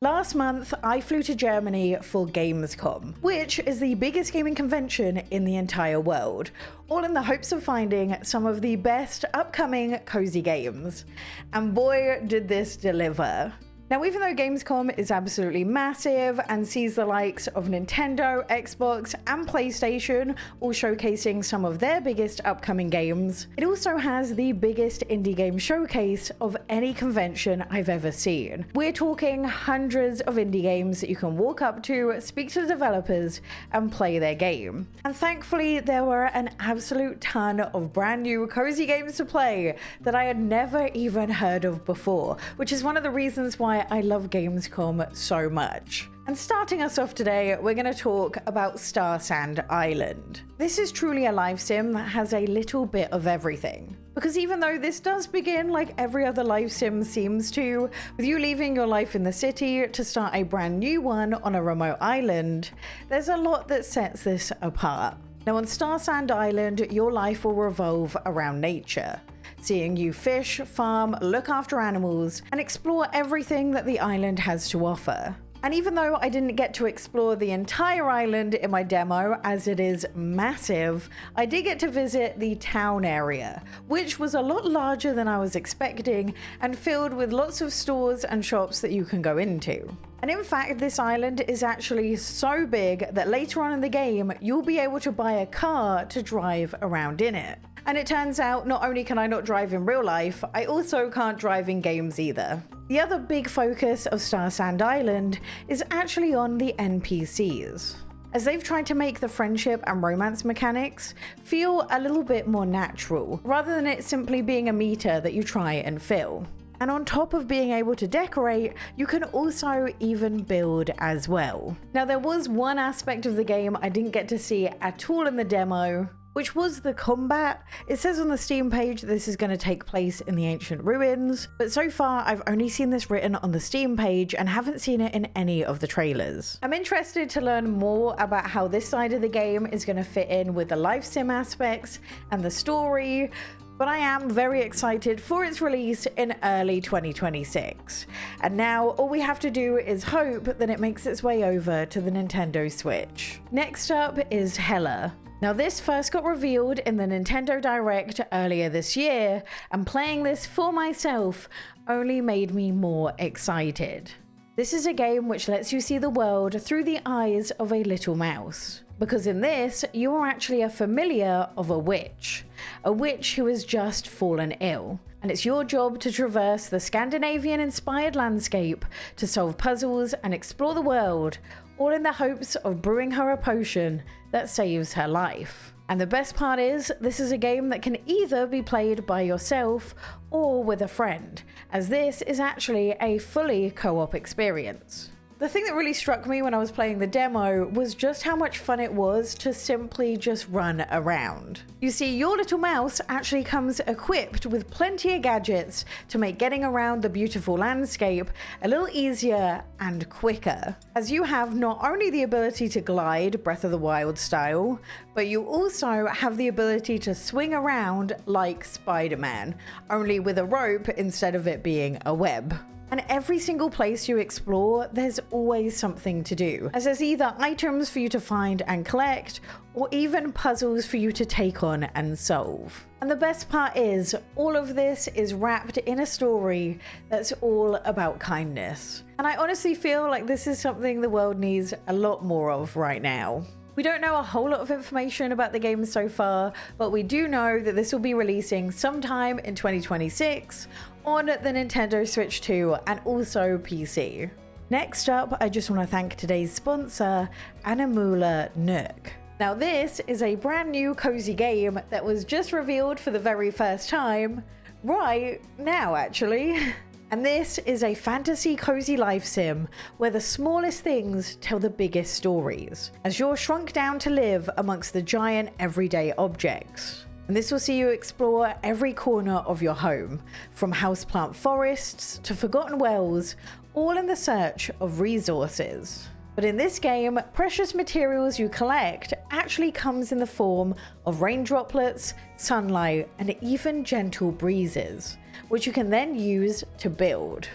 Last month, I flew to Germany for Gamescom, which is the biggest gaming convention in the entire world, all in the hopes of finding some of the best upcoming cozy games. And boy, did this deliver. Now, even though Gamescom is absolutely massive and sees the likes of Nintendo, Xbox, and PlayStation all showcasing some of their biggest upcoming games, it also has the biggest indie game showcase of any convention I've ever seen. We're talking hundreds of indie games that you can walk up to, speak to the developers, and play their game. And thankfully, there were an absolute ton of brand new cozy games to play that I had never even heard of before, which is one of the reasons why I love Gamescom so much. And starting us off today, we're going to talk about Star Sand Island. This is truly a life sim that has a little bit of everything. Because even though this does begin like every other life sim seems to, with you leaving your life in the city to start a brand new one on a remote island, there's a lot that sets this apart. Now on Star Sand Island, your life will revolve around nature, seeing you fish, farm, look after animals, and explore everything that the island has to offer. And even though I didn't get to explore the entire island in my demo, as it is massive, I did get to visit the town area, which was a lot larger than I was expecting and filled with lots of stores and shops that you can go into. And in fact, this island is actually so big that later on in the game, you'll be able to buy a car to drive around in it. And it turns out not only can I not drive in real life, I also can't drive in games either. The other big focus of Star Sand Island is actually on the NPCs, as they've tried to make the friendship and romance mechanics feel a little bit more natural, rather than it simply being a meter that you try and fill. And on top of being able to decorate, you can also even build as well. Now, there was one aspect of the game I didn't get to see at all in the demo, which was the combat. It says on the Steam page this is going to take place in the ancient ruins, but so far I've only seen this written on the Steam page and haven't seen it in any of the trailers. I'm interested to learn more about how this side of the game is going to fit in with the life sim aspects and the story, but I am very excited for its release in early 2026. And now all we have to do is hope that it makes its way over to the Nintendo Switch. Next up is Hella. Now this first got revealed in the Nintendo Direct earlier this year, and playing this for myself only made me more excited. This is a game which lets you see the world through the eyes of a little mouse. Because in this, you are actually a familiar of a witch who has just fallen ill. And it's your job to traverse the Scandinavian-inspired landscape to solve puzzles and explore the world, all in the hopes of brewing her a potion that saves her life. And the best part is, this is a game that can either be played by yourself or with a friend, as this is actually a fully co-op experience. The thing that really struck me when I was playing the demo was just how much fun it was to simply just run around. You see, your little mouse actually comes equipped with plenty of gadgets to make getting around the beautiful landscape a little easier and quicker, as you have not only the ability to glide Breath of the Wild style, but you also have the ability to swing around like Spider-Man, only with a rope instead of it being a web. And every single place you explore, there's always something to do, as there's either items for you to find and collect, or even puzzles for you to take on and solve. And the best part is, all of this is wrapped in a story that's all about kindness. And I honestly feel like this is something the world needs a lot more of right now. We don't know a whole lot of information about the game so far, but we do know that this will be releasing sometime in 2026 on the Nintendo Switch 2 and also PC. Next up, I just want to thank today's sponsor, Animula Nook. Now this is a brand new cozy game that was just revealed for the very first time, right now actually. And this is a fantasy cozy life sim where the smallest things tell the biggest stories, as you're shrunk down to live amongst the giant everyday objects. And this will see you explore every corner of your home, from houseplant forests to forgotten wells, all in the search of resources. But in this game, precious materials you collect actually comes in the form of rain droplets, sunlight, and even gentle breezes, which you can then use to build.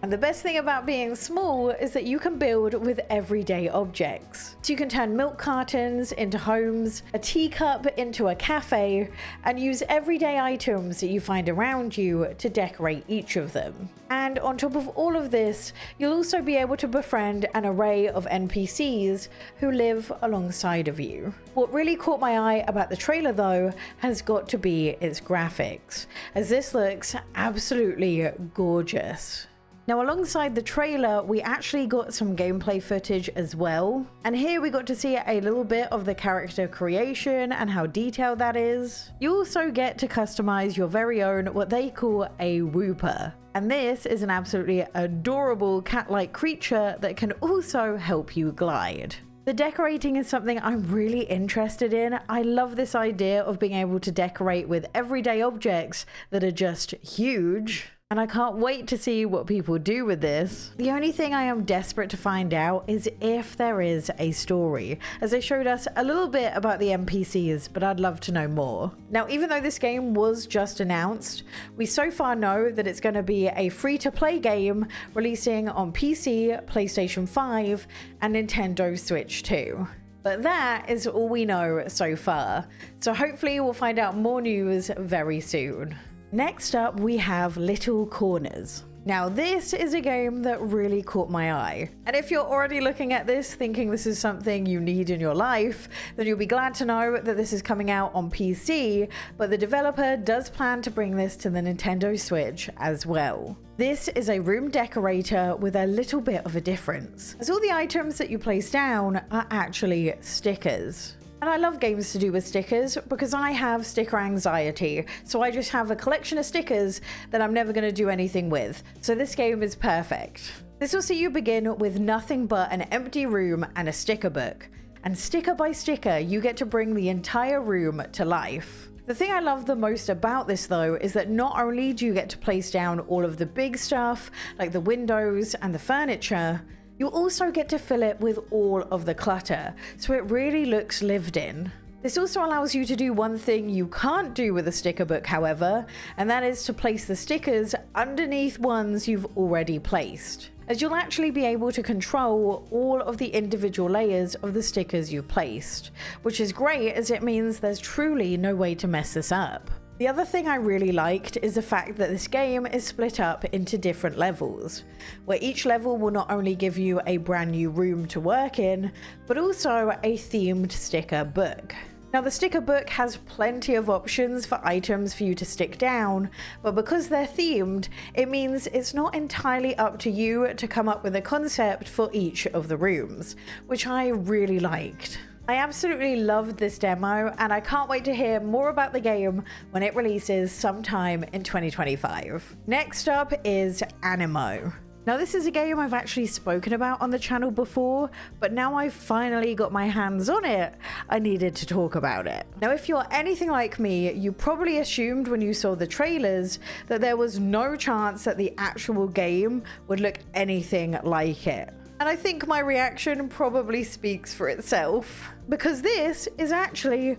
And the best thing about being small is that you can build with everyday objects. So you can turn milk cartons into homes, a teacup into a cafe, and use everyday items that you find around you to decorate each of them. And on top of all of this, you'll also be able to befriend an array of NPCs who live alongside of you. What really caught my eye about the trailer though has got to be its graphics, as this looks absolutely gorgeous. Now, alongside the trailer, we actually got some gameplay footage as well. And here we got to see a little bit of the character creation and how detailed that is. You also get to customize your very own, what they call a whooper. And this is an absolutely adorable cat-like creature that can also help you glide. The decorating is something I'm really interested in. I love this idea of being able to decorate with everyday objects that are just huge. And I can't wait to see what people do with this. The only thing I am desperate to find out is if there is a story, as they showed us a little bit about the NPCs, but I'd love to know more. Now, even though this game was just announced, we so far know that it's going to be a free-to-play game releasing on PC, PlayStation 5, and Nintendo Switch 2. But that is all we know so far. So hopefully we'll find out more news very soon. Next up, we have Little Corners. Now, this is a game that really caught my eye. And if you're already looking at this thinking this is something you need in your life, then you'll be glad to know that this is coming out on PC, but the developer does plan to bring this to the Nintendo Switch as well. This is a room decorator with a little bit of a difference, as all the items that you place down are actually stickers. And I love games to do with stickers because I have sticker anxiety, so I just have a collection of stickers that I'm never going to do anything with. So this game is perfect. This will see you begin with nothing but an empty room and a sticker book. And sticker by sticker, you get to bring the entire room to life. The thing I love the most about this though is that not only do you get to place down all of the big stuff like the windows and the furniture, you also get to fill it with all of the clutter, so it really looks lived in. This also allows you to do one thing you can't do with a sticker book, however, and that is to place the stickers underneath ones you've already placed, as you'll actually be able to control all of the individual layers of the stickers you placed, which is great as it means there's truly no way to mess this up. The other thing I really liked is the fact that this game is split up into different levels, where each level will not only give you a brand new room to work in, but also a themed sticker book. Now, the sticker book has plenty of options for items for you to stick down, but because they're themed, it means it's not entirely up to you to come up with a concept for each of the rooms, which I really liked. I absolutely loved this demo, and I can't wait to hear more about the game when it releases sometime in 2025. Next up is Animo. Now, this is a game I've actually spoken about on the channel before, but now I've finally got my hands on it, I needed to talk about it. Now, if you're anything like me, you probably assumed when you saw the trailers that there was no chance that the actual game would look anything like it. And I think my reaction probably speaks for itself, because this is actually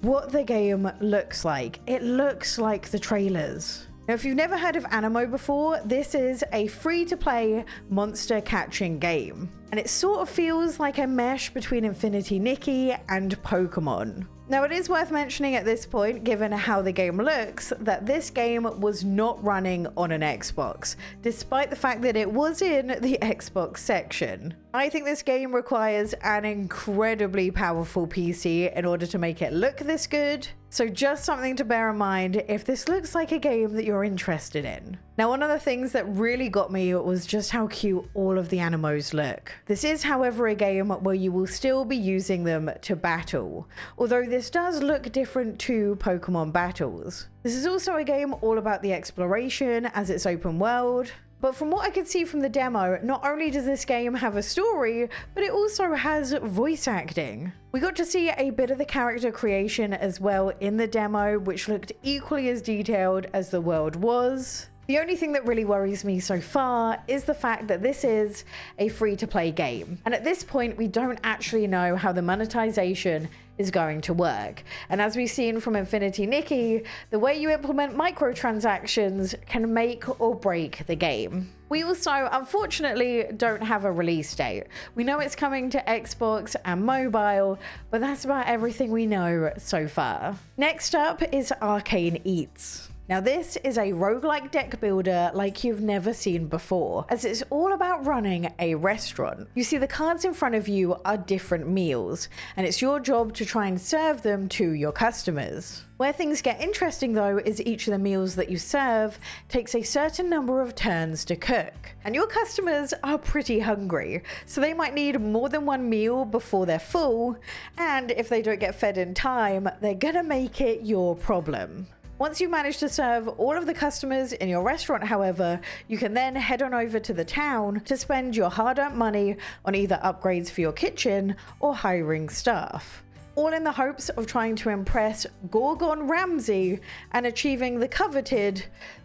what the game looks like. It looks like the trailers. Now, if you've never heard of Animo before, this is a free-to-play monster catching game. And it sort of feels like a mesh between Infinity Nikki and Pokemon. Now, it is worth mentioning at this point, given how the game looks, that this game was not running on an Xbox, despite the fact that it was in the Xbox section. I think this game requires an incredibly powerful PC in order to make it look this good. So just something to bear in mind if this looks like a game that you're interested in. Now, one of the things that really got me was just how cute all of the Animos look. This is, however, a game where you will still be using them to battle, although this does look different to Pokemon battles. This is also a game all about the exploration as it's open world. But from what I could see from the demo, not only does this game have a story, but it also has voice acting. We got to see a bit of the character creation as well in the demo, which looked equally as detailed as the world was. The only thing that really worries me so far is the fact that this is a free-to-play game. And at this point, we don't actually know how the monetization is going to work. And as we've seen from Infinity Nikki, the way you implement microtransactions can make or break the game. We also, unfortunately, don't have a release date. We know it's coming to Xbox and mobile, but that's about everything we know so far. Next up is Arcane Eats. Now this is a roguelike deck builder like you've never seen before, as it's all about running a restaurant. You see, the cards in front of you are different meals, and it's your job to try and serve them to your customers. Where things get interesting though is each of the meals that you serve takes a certain number of turns to cook. And your customers are pretty hungry, so they might need more than one meal before they're full, and if they don't get fed in time, they're gonna make it your problem. Once you manage to serve all of the customers in your restaurant, however, you can then head on over to the town to spend your hard-earned money on either upgrades for your kitchen or hiring staff, all in the hopes of trying to impress Gorgon Ramsay and achieving the coveted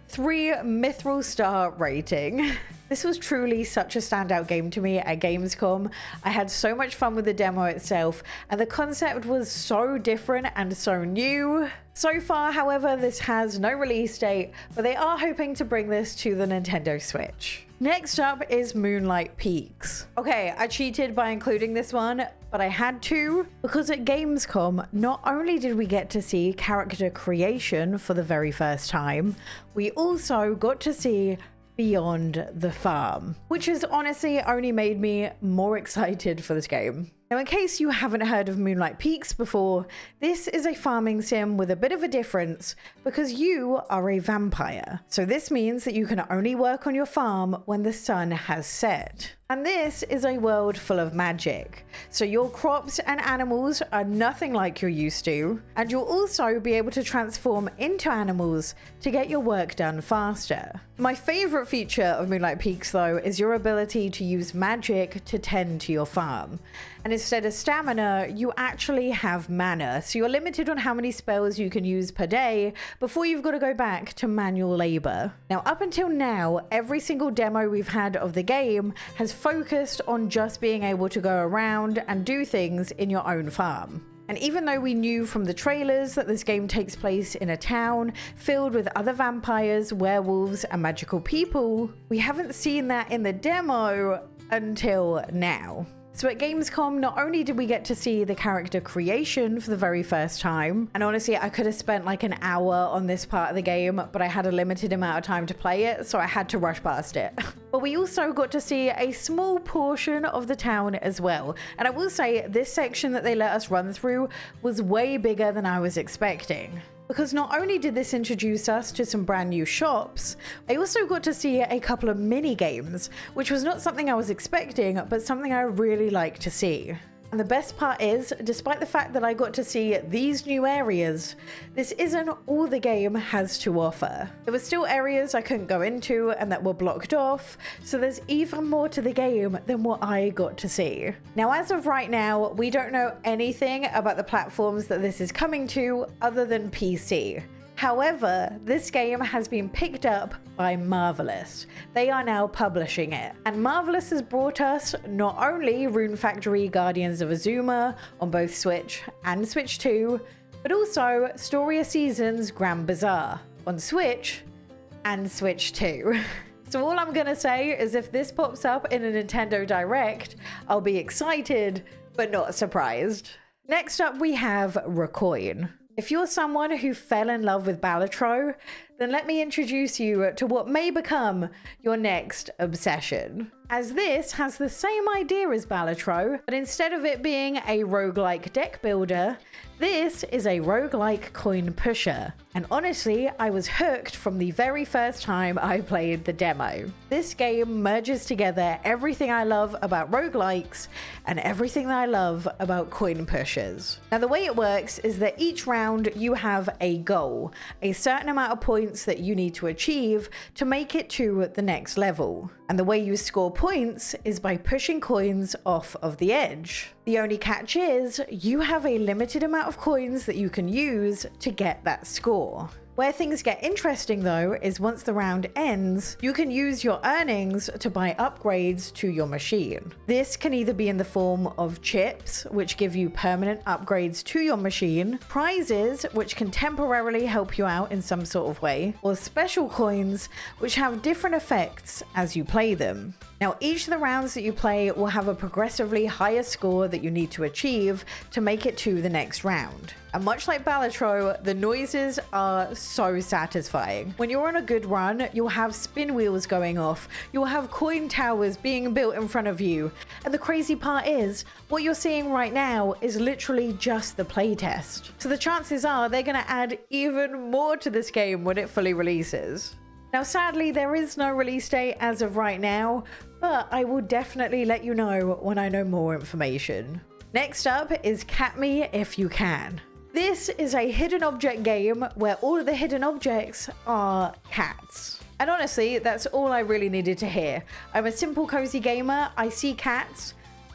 3 Mithril star rating. This was truly such a standout game to me at Gamescom. I had so much fun with the demo itself, and the concept was so different and so new. So far, however, this has no release date, but they are hoping to bring this to the Nintendo Switch. Next up is Moonlight Peaks. Okay, I cheated by including this one, but I had to, because at Gamescom, not only did we get to see character creation for the very first time, we also got to see Beyond the Farm, which has honestly only made me more excited for this game. Now, in case you haven't heard of Moonlight Peaks before, this is a farming sim with a bit of a difference because you are a vampire. So this means that you can only work on your farm when the sun has set. And this is a world full of magic. So your crops and animals are nothing like you're used to, and you'll also be able to transform into animals to get your work done faster. My favorite feature of Moonlight Peaks though is your ability to use magic to tend to your farm. And instead of stamina, you actually have mana. So you're limited on how many spells you can use per day before you've got to go back to manual labor. Now, up until now, every single demo we've had of the game has focused on just being able to go around and do things in your own farm. And even though we knew from the trailers that this game takes place in a town filled with other vampires, werewolves, and magical people, we haven't seen that in the demo until now. So at Gamescom, not only did we get to see the character creation for the very first time, and honestly, I could have spent like an hour on this part of the game, but I had a limited amount of time to play it, so I had to rush past it. But we also got to see a small portion of the town as well. And I will say, this section that they let us run through was way bigger than I was expecting. Because not only did this introduce us to some brand new shops, I also got to see a couple of mini games, which was not something I was expecting, but something I really like to see. And the best part is, despite the fact that I got to see these new areas, this isn't all the game has to offer. There were still areas I couldn't go into and that were blocked off, so there's even more to the game than what I got to see. Now, as of right now, we don't know anything about the platforms that this is coming to other than PC. However, this game has been picked up by Marvelous. They are now publishing it. And Marvelous has brought us not only Rune Factory Guardians of Azuma on both Switch and Switch 2, but also Storia Seasons Grand Bazaar on Switch and Switch 2. So all I'm gonna say is if this pops up in a Nintendo Direct, I'll be excited, but not surprised. Next up, we have Recoin. If you're someone who fell in love with Balatro, then let me introduce you to what may become your next obsession. As this has the same idea as Balatro, but instead of it being a roguelike deck builder, this is a roguelike coin pusher. And honestly, I was hooked from the very first time I played the demo. This game merges together everything I love about roguelikes and everything that I love about coin pushers. Now, the way it works is that each round you have a goal, a certain amount of points that you need to achieve to make it to the next level. And the way you score points is by pushing coins off of the edge. The only catch is you have a limited amount of coins that you can use to get that score. Where things get interesting though is once the round ends, you can use your earnings to buy upgrades to your machine. This can either be in the form of chips, which give you permanent upgrades to your machine, prizes, which can temporarily help you out in some sort of way, or special coins, which have different effects as you play them. Now, each of the rounds that you play will have a progressively higher score that you need to achieve to make it to the next round. And much like Balatro, the noises are so satisfying. When you're on a good run, you'll have spin wheels going off, you'll have coin towers being built in front of you. And the crazy part is, what you're seeing right now is literally just the playtest. So the chances are they're going to add even more to this game when it fully releases. Now, sadly, there is no release date as of right now, but I will definitely let you know when I know more information. Next up is Cat Me If You Can. This is a hidden object game where all of the hidden objects are cats. And honestly, that's all I really needed to hear. I'm a simple cozy gamer, I see cats,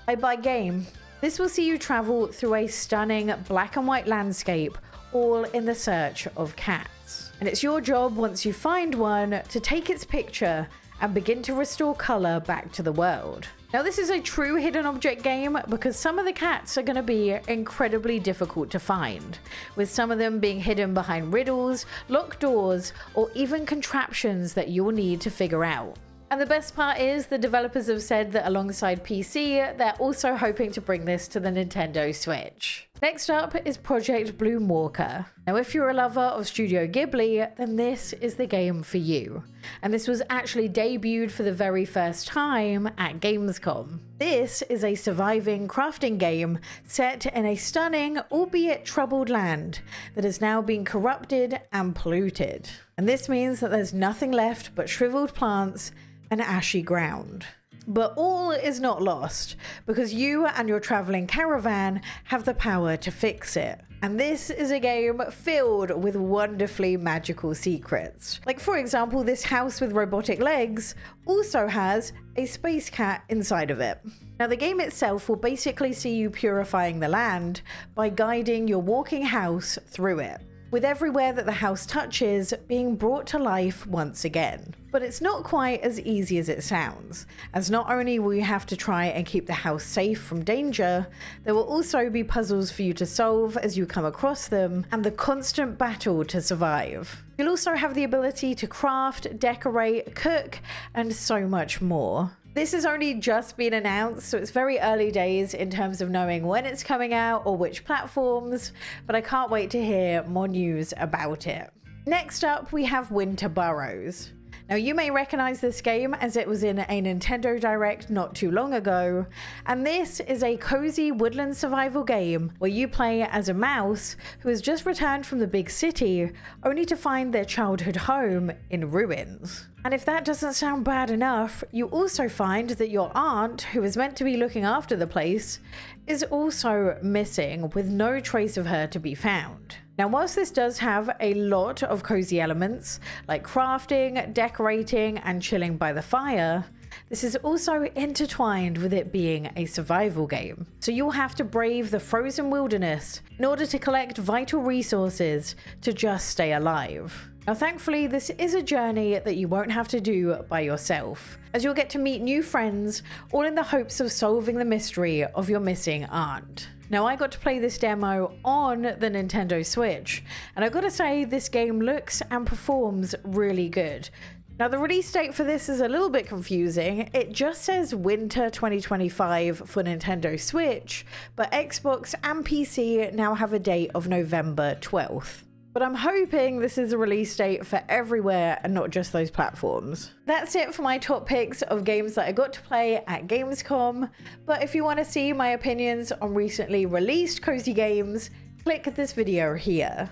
I buy game. This will see you travel through a stunning black and white landscape, all in the search of cats. And it's your job, once you find one, to take its picture and begin to restore color back to the world. Now, this is a true hidden object game because some of the cats are going to be incredibly difficult to find, with some of them being hidden behind riddles, locked doors, or even contraptions that you'll need to figure out. And the best part is the developers have said that alongside PC, they're also hoping to bring this to the Nintendo Switch. Next up is Project Bloom Walker. Now, if you're a lover of Studio Ghibli, then this is the game for you. And this was actually debuted for the very first time at Gamescom. This is a surviving crafting game set in a stunning, albeit troubled land that has now been corrupted and polluted. And this means that there's nothing left but shriveled plants and ashy ground. But all is not lost, because you and your traveling caravan have the power to fix it. And this is a game filled with wonderfully magical secrets. Like, for example, this house with robotic legs also has a space cat inside of it. Now, the game itself will basically see you purifying the land by guiding your walking house through it, with everywhere that the house touches being brought to life once again. But it's not quite as easy as it sounds, as not only will you have to try and keep the house safe from danger, there will also be puzzles for you to solve as you come across them, and the constant battle to survive. You'll also have the ability to craft, decorate, cook, and so much more. This has only just been announced, so it's very early days in terms of knowing when it's coming out or which platforms, but I can't wait to hear more news about it. Next up, we have Winter Burrows. Now, you may recognize this game as it was in a Nintendo Direct not too long ago, and this is a cozy woodland survival game where you play as a mouse who has just returned from the big city only to find their childhood home in ruins. And if that doesn't sound bad enough, you also find that your aunt, who is meant to be looking after the place, is also missing, with no trace of her to be found. Now, whilst this does have a lot of cozy elements, like crafting, decorating, and chilling by the fire, this is also intertwined with it being a survival game. So you'll have to brave the frozen wilderness in order to collect vital resources to just stay alive. Now, thankfully, this is a journey that you won't have to do by yourself, as you'll get to meet new friends, all in the hopes of solving the mystery of your missing aunt. Now, I got to play this demo on the Nintendo Switch, and I've got to say, this game looks and performs really good. Now, the release date for this is a little bit confusing. It just says winter 2025 for Nintendo Switch, but Xbox and PC now have a date of November 12th. But I'm hoping this is a release date for everywhere and not just those platforms. That's it for my top picks of games that I got to play at Gamescom. But if you want to see my opinions on recently released cozy games, click this video here.